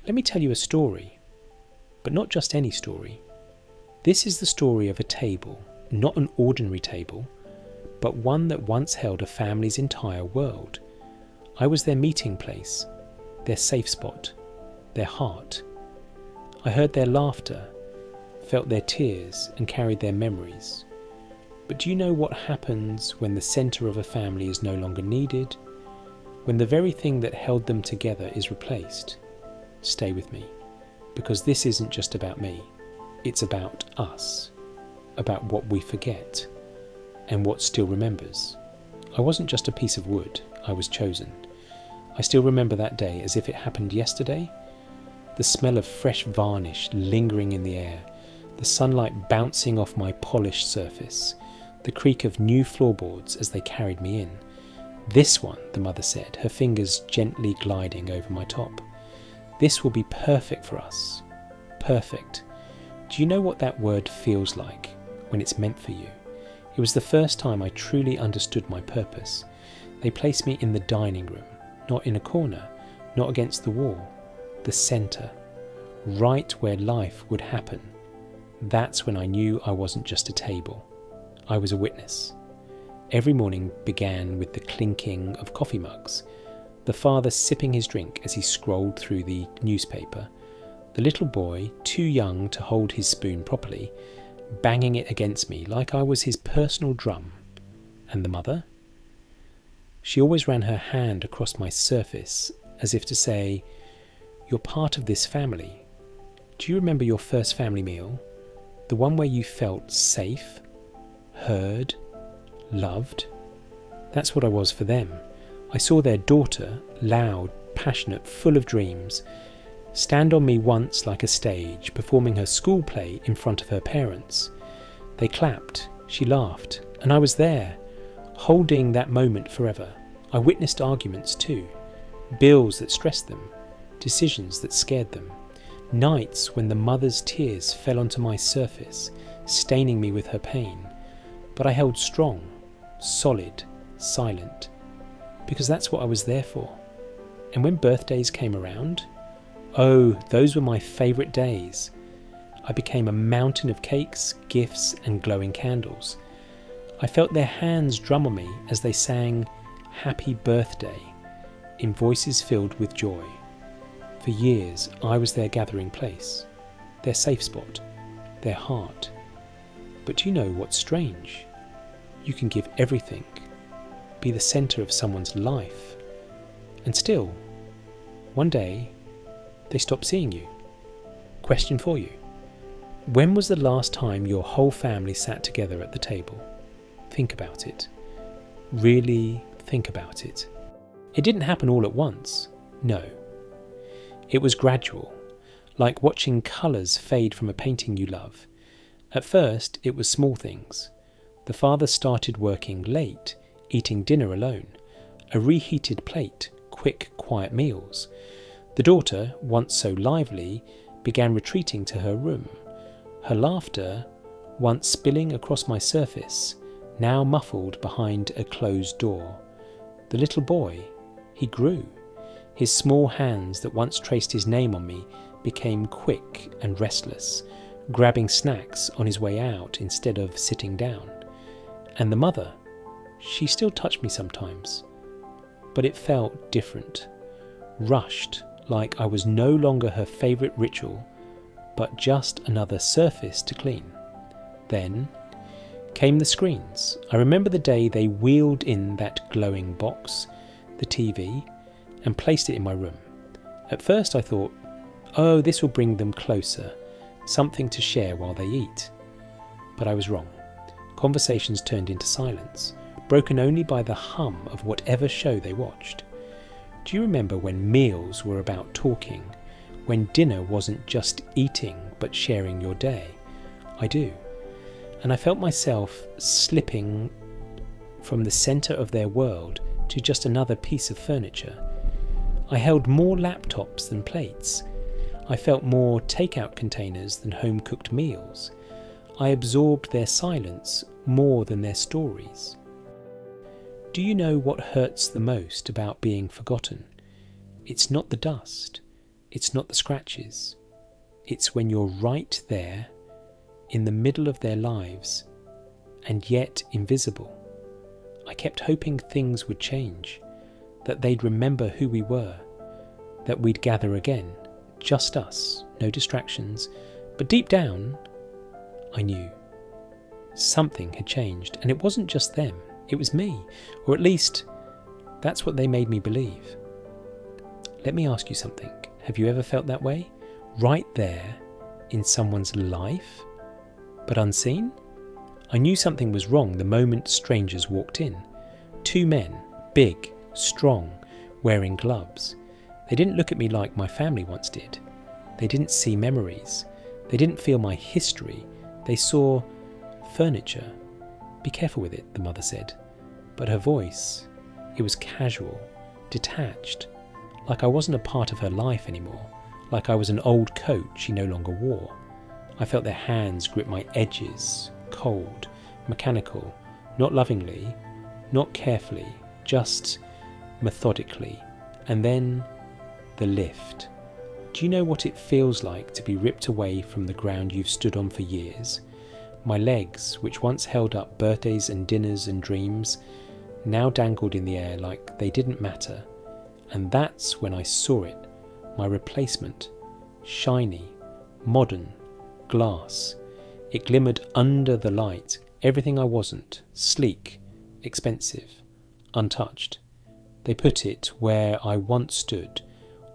Let me tell you a story, but not just any story. This is the story of a table, not an ordinary table, but one that once held a family's entire world. I was their meeting place, their safe spot, their heart. I heard their laughter, felt their tears, and carried their memories. But do you know what happens when the centre of a family is no longer needed? When the very thing that held them together is replaced? Stay with me, because this isn't just about me. It's about us, about what we forget, and what still remembers. I wasn't just a piece of wood, I was chosen. I still remember that day as if it happened yesterday. The smell of fresh varnish lingering in the air, the sunlight bouncing off my polished surface, the creak of new floorboards as they carried me in. This one, the mother said, her fingers gently gliding over my top. This will be perfect for us. Perfect. Do you know what that word feels like when it's meant for you? It was the first time I truly understood my purpose. They placed me in the dining room, not in a corner, not against the wall, the centre, right where life would happen. That's when I knew I wasn't just a table. I was a witness. Every morning began with the clinking of coffee mugs, the father sipping his drink as he scrolled through the newspaper, the little boy, too young to hold his spoon properly, banging it against me like I was his personal drum. And the mother? She always ran her hand across my surface as if to say, "You're part of this family. Do you remember your first family meal? The one where you felt safe, heard, loved?" That's what I was for them. I saw their daughter, loud, passionate, full of dreams, stand on me once like a stage, performing her school play in front of her parents. They clapped, she laughed, and I was there, holding that moment forever. I witnessed arguments too, bills that stressed them, decisions that scared them, nights when the mother's tears fell onto my surface, staining me with her pain. But I held strong, solid, silent, because that's what I was there for. And when birthdays came around, oh, those were my favourite days. I became a mountain of cakes, gifts, and glowing candles. I felt their hands drum on me as they sang "Happy Birthday" in voices filled with joy. For years, I was their gathering place, their safe spot, their heart. But do you know what's strange? You can give everything, be the centre of someone's life, and still, one day, they stop seeing you. Question for you. When was the last time your whole family sat together at the table? Think about it. Really think about it. It didn't happen all at once. No. It was gradual, like watching colours fade from a painting you love. At first, it was small things. The father started working late, eating dinner alone, a reheated plate, quick, quiet meals. The daughter, once so lively, began retreating to her room. Her laughter, once spilling across my surface, now muffled behind a closed door. The little boy, he grew. His small hands that once traced his name on me became quick and restless, grabbing snacks on his way out instead of sitting down. And the mother, she still touched me sometimes, but it felt different, rushed, like I was no longer her favourite ritual, but just another surface to clean. Then came the screens. I remember the day they wheeled in that glowing box, the TV, and placed it in my room. At first I thought, oh, this will bring them closer, something to share while they eat. But I was wrong. Conversations turned into silence, broken only by the hum of whatever show they watched. Do you remember when meals were about talking, when dinner wasn't just eating but sharing your day? I do. And I felt myself slipping from the centre of their world to just another piece of furniture. I held more laptops than plates. I felt more takeout containers than home-cooked meals. I absorbed their silence more than their stories. Do you know what hurts the most about being forgotten? It's not the dust. It's not the scratches. It's when you're right there in the middle of their lives and yet invisible. I kept hoping things would change, that they'd remember who we were, that we'd gather again, just us, no distractions. But deep down, I knew something had changed, and it wasn't just them, it was me, or at least that's what they made me believe. Let me ask you something. Have you ever felt that way? Right there in someone's life, but unseen? I knew something was wrong the moment strangers walked in. Two men, big, strong, wearing gloves. They didn't look at me like my family once did. They didn't see memories. They didn't feel my history. They saw furniture. Be careful with it, the mother said. But her voice, it was casual, detached, like I wasn't a part of her life anymore, like I was an old coat she no longer wore. I felt their hands grip my edges, cold, mechanical, not lovingly, not carefully, just methodically. And then the lift. Do you know what it feels like to be ripped away from the ground you've stood on for years? My legs, which once held up birthdays and dinners and dreams, now dangled in the air like they didn't matter. And that's when I saw it, my replacement, shiny, modern, glass. It glimmered under the light, everything I wasn't, sleek, expensive, untouched. They put it where I once stood,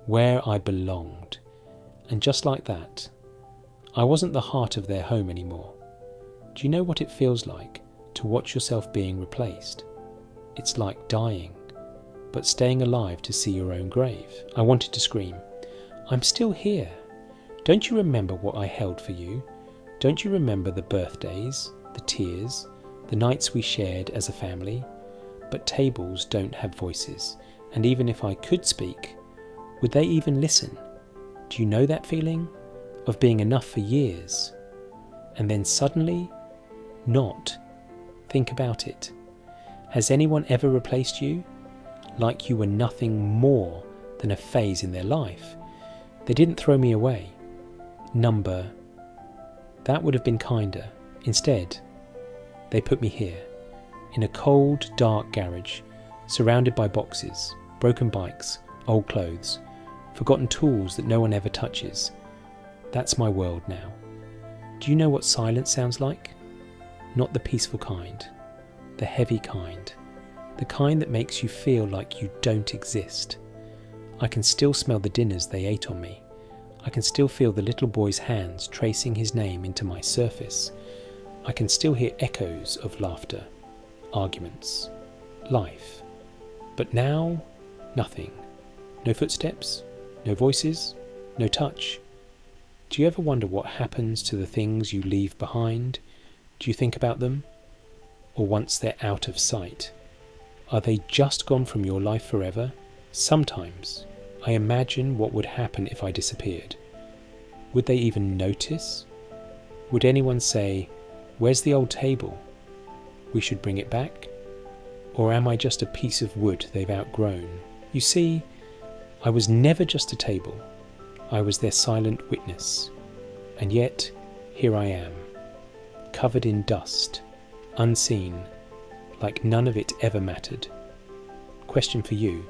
where I belonged. And just like that, I wasn't the heart of their home anymore. Do you know what it feels like to watch yourself being replaced? It's like dying, but staying alive to see your own grave. I wanted to scream, I'm still here. Don't you remember what I held for you? Don't you remember the birthdays, the tears, the nights we shared as a family? But tables don't have voices, and even if I could speak, would they even listen? Do you know that feeling of being enough for years, and then suddenly not? Think about it. Has anyone ever replaced you? Like you were nothing more than a phase in their life. They didn't throw me away. Number. That would have been kinder. Instead, they put me here, in a cold, dark garage, surrounded by boxes, broken bikes, old clothes, forgotten tools that no one ever touches. That's my world now. Do you know what silence sounds like? Not the peaceful kind, the heavy kind, the kind that makes you feel like you don't exist. I can still smell the dinners they ate on me. I can still feel the little boy's hands tracing his name into my surface. I can still hear echoes of laughter, arguments, life. But now, nothing. No footsteps, no voices, no touch. Do you ever wonder what happens to the things you leave behind? Do you think about them? Or once they're out of sight? Are they just gone from your life forever? Sometimes I imagine what would happen if I disappeared. Would they even notice? Would anyone say, "Where's the old table? We should bring it back"? Or am I just a piece of wood they've outgrown? You see, I was never just a table. I was their silent witness. And yet, here I am, covered in dust, unseen, like none of it ever mattered. Question for you.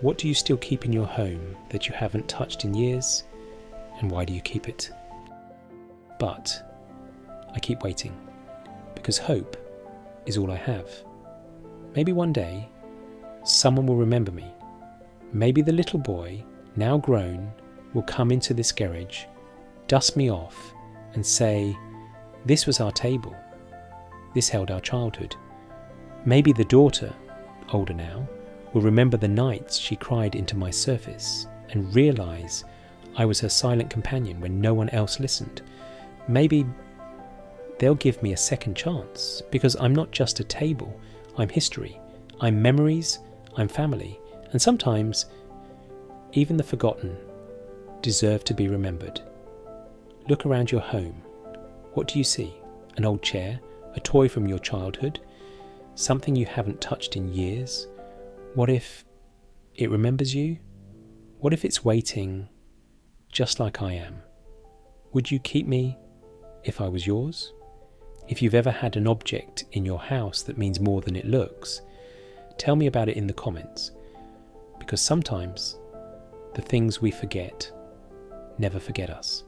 What do you still keep in your home that you haven't touched in years? And why do you keep it? But I keep waiting, because hope is all I have. Maybe one day, someone will remember me. Maybe the little boy, now grown, will come into this garage, dust me off, and say, "This was our table. This held our childhood." Maybe the daughter, older now, will remember the nights she cried into my surface and realise I was her silent companion when no one else listened. Maybe they'll give me a second chance, because I'm not just a table, I'm history, I'm memories, I'm family, and sometimes even the forgotten deserve to be remembered. Look around your home. What do you see? An old chair? A toy from your childhood? Something you haven't touched in years? What if it remembers you? What if it's waiting just like I am. Would you keep me if I was yours? If you've ever had an object in your house that means more than it looks, tell me about it in the comments, because sometimes the things we forget never forget us.